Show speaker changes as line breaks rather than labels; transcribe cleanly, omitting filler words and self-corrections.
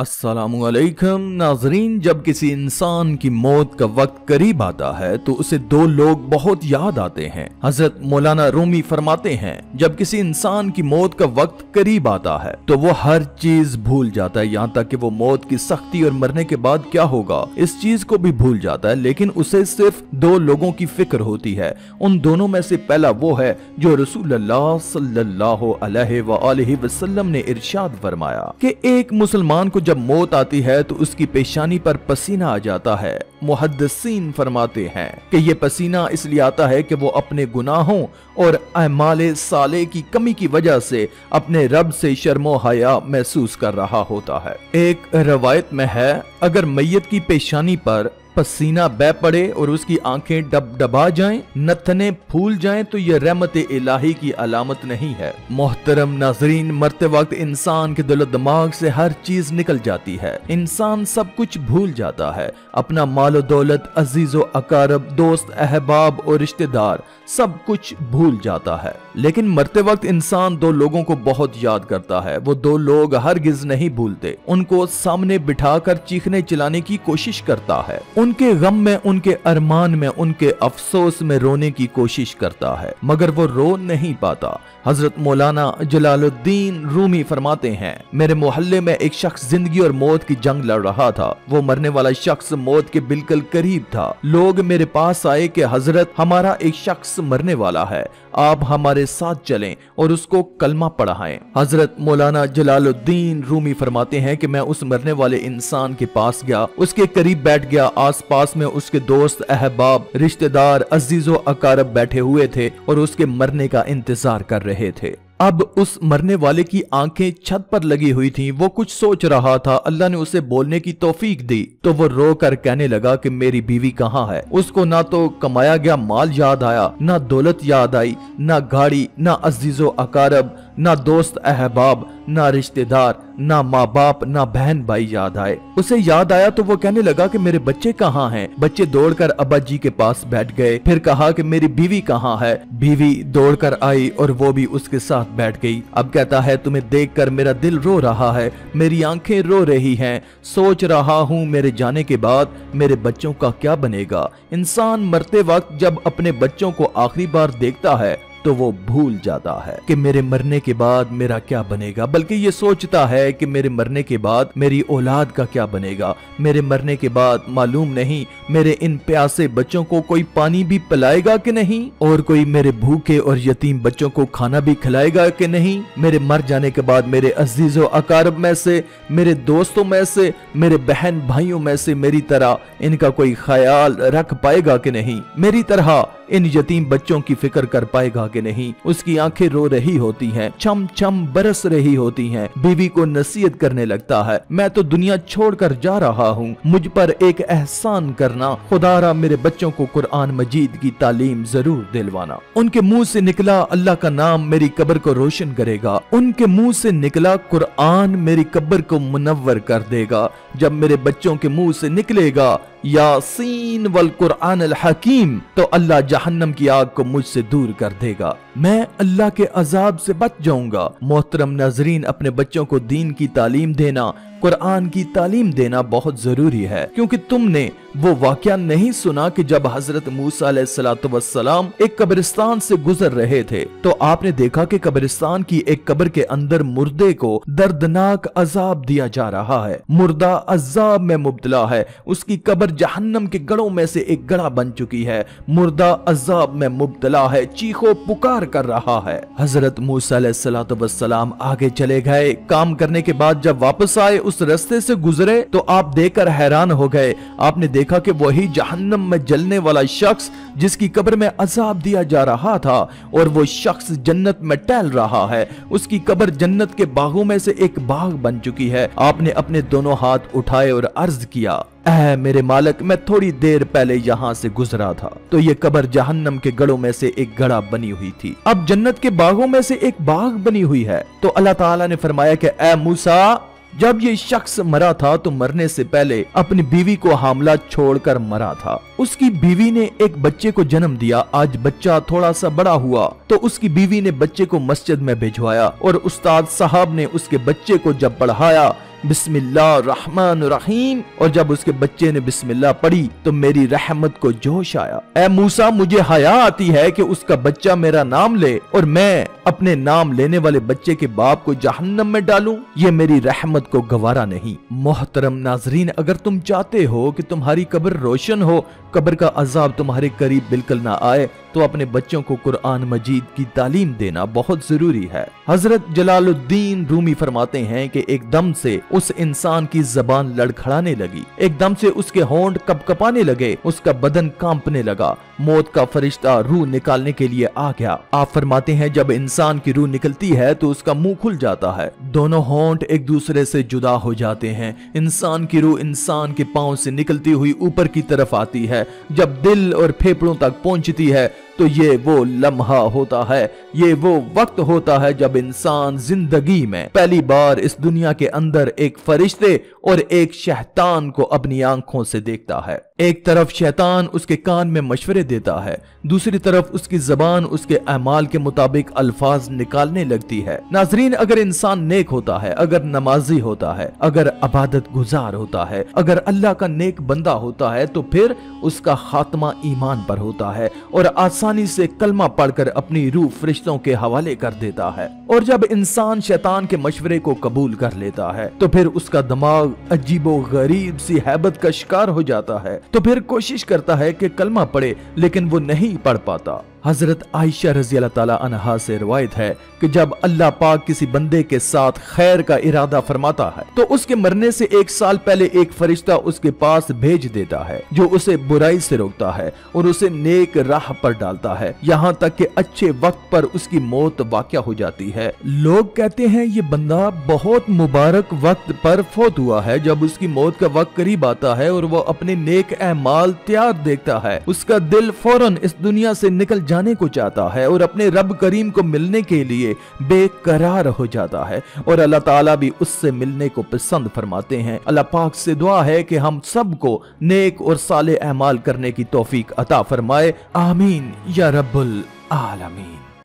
अस्सलामुअलैकुम नाजरीन, जब किसी इंसान की मौत का वक्त करीब आता है तो उसे दो लोग बहुत याद आते हैं। हजरत मौलाना रूमी फरमाते हैं, जब किसी इंसान की मौत का वक्त करीब आता है तो वो हर चीज भूल जाता है, यहाँ तक कि वो मौत की सख्ती और मरने के बाद क्या होगा इस चीज को भी भूल जाता है। लेकिन उसे सिर्फ दो लोगों की फिक्र होती है। उन दोनों में से पहला वो है जो रसूलुल्लाह सल्लल्लाहु अलैहि वसल्लम ने इरशाद फरमाया कि एक मुसलमान को जब मौत आती है तो उसकी पेशानी पर पसीना आ जाता है। मुहद्दिसीन फरमाते हैं कि ये पसीना इसलिए आता है कि वो अपने गुनाहों और अमाले साले की कमी की वजह से अपने रब से शर्मो हया महसूस कर रहा होता है। एक रवायत में है, अगर मैयत की पेशानी पर पसीना बह पड़े और उसकी आंखें डबडबा जाएं, नथने फूल जाएं तो यह रहमत इलाही की अलामत नहीं है। मोहतरम नाजरीन, मरते वक्त इंसान के दिल दिमाग से हर चीज निकल जाती है। इंसान सब कुछ भूल जाता है, अपना मालो दौलत, अजीजो अकारब, दोस्त अहबाब और रिश्तेदार सब कुछ भूल जाता है। लेकिन मरते वक्त इंसान दो लोगों को बहुत याद करता है। वो दो लोग हरगिज नहीं भूलते। उनको सामने बिठाकर चीखने चिल्लाने की कोशिश करता है, उनके गम में, उनके अरमान में, उनके अफसोस में रोने की कोशिश करता है, मगर वो रो नहीं पाता। हजरत मौलाना जलालुद्दीन रूमी फरमाते हैं, मेरे मोहल्ले में एक शख्स जिंदगी और मौत की जंग लड़ रहा था। वो मरने वाला शख्स मौत के बिल्कुल करीब था। लोग मेरे पास आए कि हजरत, हमारा एक शख्स मरने वाला है, आप हमारे साथ चलें और उसको कलमा पढ़ाएं। हजरत मौलाना जलालुद्दीन रूमी फरमाते हैं कि मैं उस मरने वाले इंसान के पास गया, उसके करीब बैठ गया। आसपास में उसके दोस्त अहबाब, रिश्तेदार, अजीजो अकारब बैठे हुए थे और उसके मरने का इंतजार कर रहे थे। अब उस मरने वाले की आंखें छत पर लगी हुई थीं। वो कुछ सोच रहा था। अल्लाह ने उसे बोलने की तौफीक दी तो वो रो कर कहने लगा कि मेरी बीवी कहाँ है। उसको ना तो कमाया गया माल याद आया, ना दौलत याद आई, ना गाड़ी, ना अजीजो अकारब, ना दोस्त अहबाब, ना रिश्तेदार, ना माँ बाप, ना बहन भाई याद आए। उसे याद आया तो वो कहने लगा कि मेरे बच्चे कहाँ हैं। बच्चे दौड़कर अब्बा जी के पास बैठ गए। फिर कहा कि मेरी बीवी कहाँ है। बीवी दौड़कर आई और वो भी उसके साथ बैठ गई। अब कहता है, तुम्हें देखकर मेरा दिल रो रहा है, मेरी आंखें रो रही हैं। सोच रहा हूँ मेरे जाने के बाद मेरे बच्चों का क्या बनेगा। इंसान मरते वक्त जब अपने बच्चों को आखिरी बार देखता है तो वो भूल जाता है कि मेरे मरने के बाद मेरा क्या बनेगा, बल्कि ये सोचता है कि मेरे मरने के बाद मेरी औलाद का क्या बनेगा। मेरे मरने के बाद मालूम नहीं मेरे इन प्यासे बच्चों को कोई पानी भी पिलाएगा कि नहीं, और कोई मेरे भूखे और यतीम बच्चों को खाना भी खिलाएगा कि नहीं। मेरे मर जाने के बाद मेरे अजीजों अकारब में से, मेरे दोस्तों में से, मेरे बहन भाइयों में से मेरी तरह इनका कोई ख्याल रख पाएगा कि नहीं, मेरी तरह इन यतीम बच्चों की फिक्र कर पाएगा कि नहीं। उसकी आंखें रो रही होती हैं, छम छम बरस रही होती हैं। बीवी को नसीहत करने लगता है, मैं तो दुनिया छोड़कर जा रहा हूँ, मुझ पर एक एहसान करना, खुदारा मेरे बच्चों को कुरान मजीद की तालीम जरूर दिलवाना। उनके मुंह से निकला अल्लाह का नाम मेरी कब्र को रोशन करेगा। उनके मुंह से निकला कुरान मेरी कब्र को मुनव्वर कर देगा। जब मेरे बच्चों के मुंह से निकलेगा यासीन वल कुरान अल हकीम, तो अल्लाह जहन्नम की आग को मुझसे दूर कर देगा, मैं अल्लाह के अजाब से बच जाऊंगा। मोहतरम नाजरीन, अपने बच्चों को दीन की तालीम देना, कुरान की तालीम देना बहुत जरूरी है, क्योंकि तुमने वो वाकया नहीं सुना कि जब हजरत मूसा अलैहिस्सलाम एक कब्रिस्तान से गुजर रहे थे तो आपने देखा कि कब्रिस्तान की एक कब्र के अंदर मुर्दे को दर्दनाक अजाब दिया जा रहा है। मुर्दा अजाब में मुब्तला है, उसकी कब्र जहन्नम के गढ़ों में से एक गढ़ा बन चुकी है। मुर्दा अजाब में मुब्तला है, चीखो पुकार कर रहा है। हजरत मूसा अलैहिस्सलाम आगे चले गए। काम करने के बाद जब वापस आए, उस रास्ते से गुजरे तो आप देखकर हैरान हो गए। आपने देखा कि वही जहन्नम में जलने वाला शख्स जिसकी कब्र में अजाब दिया जा रहा था, और वो शख्स जन्नत में टहल रहा है। उसकी कब्र जन्नत के बागों में से एक बाग बन चुकी है। आपने अपने दोनों हाथ उठाए और अर्ज किया, ऐ मेरे मालिक, मैं थोड़ी देर पहले यहाँ से गुजरा था तो ये कब्र जहन्नम के गढ़ों में से एक गढ़ा बनी हुई थी, अब जन्नत के बागों में से एक बाग बनी हुई है। तो अल्लाह ताला ने फरमाया कि ऐ मूसा, जब ये शख्स मरा था तो मरने से पहले अपनी बीवी को हामला छोड़कर मरा था। उसकी बीवी ने एक बच्चे को जन्म दिया। आज बच्चा थोड़ा सा बड़ा हुआ तो उसकी बीवी ने बच्चे को मस्जिद में भिजवाया और उस्ताद साहब ने उसके बच्चे को जब पढ़ाया बिस्मिल्लाहिर्रहमानिर्रहीम, और जब उसके बच्चे ने बिस्मिल्लाह पढ़ी तो मेरी रहमत को जोश आया। ए मूसा, मुझे हया आती है कि उसका बच्चा मेरा नाम ले और मैं अपने नाम लेने वाले बच्चे के बाप को जहन्नम में डालूं, ये मेरी रहमत को गवारा नहीं। मोहतरम नाजरीन, अगर तुम चाहते हो कि तुम्हारी कब्र रोशन हो, कब्र का अजाब तुम्हारे करीब बिल्कुल ना आए, तो अपने बच्चों को कुरान मजीद की तालीम देना बहुत जरूरी है। हजरत जलालुद्दीन रूमी फरमाते हैं कि एकदम से उस इंसान की जबान लड़खड़ाने लगी, एकदम से उसके होंठ कपकपाने लगे, उसका बदन कांपने लगा, मौत का फरिश्ता रूह निकालने के लिए आ गया। आप फरमाते हैं जब इंसान की रूह निकलती है तो उसका मुंह खुल जाता है, दोनों होंठ एक दूसरे से जुदा हो जाते हैं, इंसान की रूह इंसान के पांव से निकलती हुई ऊपर की तरफ आती है। जब दिल और फेफड़ों तक पहुंचती है तो ये वो लम्हा होता है, ये वो वक्त होता है जब इंसान जिंदगी में पहली बार इस दुनिया के अंदर एक फरिश्ते और एक शैतान को अपनी आंखों से देखता है। एक तरफ शैतान उसके कान में मशवरे देता है, दूसरी तरफ उसकी जबान उसके अमाल के मुताबिक अल्फाज निकालने लगती है। नाजरीन, अगर इंसान नेक होता है, अगर नमाजी होता है, अगर अबादत गुजार होता है, अगर अल्लाह का नेक बंदा होता है, तो फिर उसका खात्मा ईमान पर होता है और आसानी से कलमा पढ़कर अपनी रूह फरिश्तों के हवाले कर देता है। और जब इंसान शैतान के मशवरे को कबूल कर लेता है तो फिर उसका दिमाग अजीबो गरीब सी हैबत का शिकार हो जाता है, तो फिर कोशिश करता है कि कलमा पढ़े, लेकिन वो नहीं पढ़ पाता। हजरत आयशा रज़ी अल्लाह ताला अन्हा से रिवायत है कि जब अल्लाह पाक किसी बंदे के साथ खैर का इरादा फरमाता है तो उसके मरने से 1 साल पहले एक फरिश्ता उसके पास भेज देता है जो उसे बुराई से रोकता है और उसे नेक राह पर डालता है, यहाँ तक कि अच्छे वक्त पर उसकी मौत वाक़या हो जाती है। लोग कहते हैं ये बंदा बहुत मुबारक वक्त पर फौत हुआ है। जब उसकी मौत का वक्त करीब आता है और वो अपने नेक अमाल तैयार देखता है, उसका दिल फौरन इस दुनिया से निकल जाने को चाहता है और अपने रब करीम को मिलने के लिए बेकरार हो जाता है और अल्लाह ताला भी उससे मिलने को पसंद फरमाते हैं। अल्लाह पाक से दुआ है कि हम सबको नेक और साले अमाल करने की तौफीक अता फरमाए। आमीन या रब्बुल आलमीन।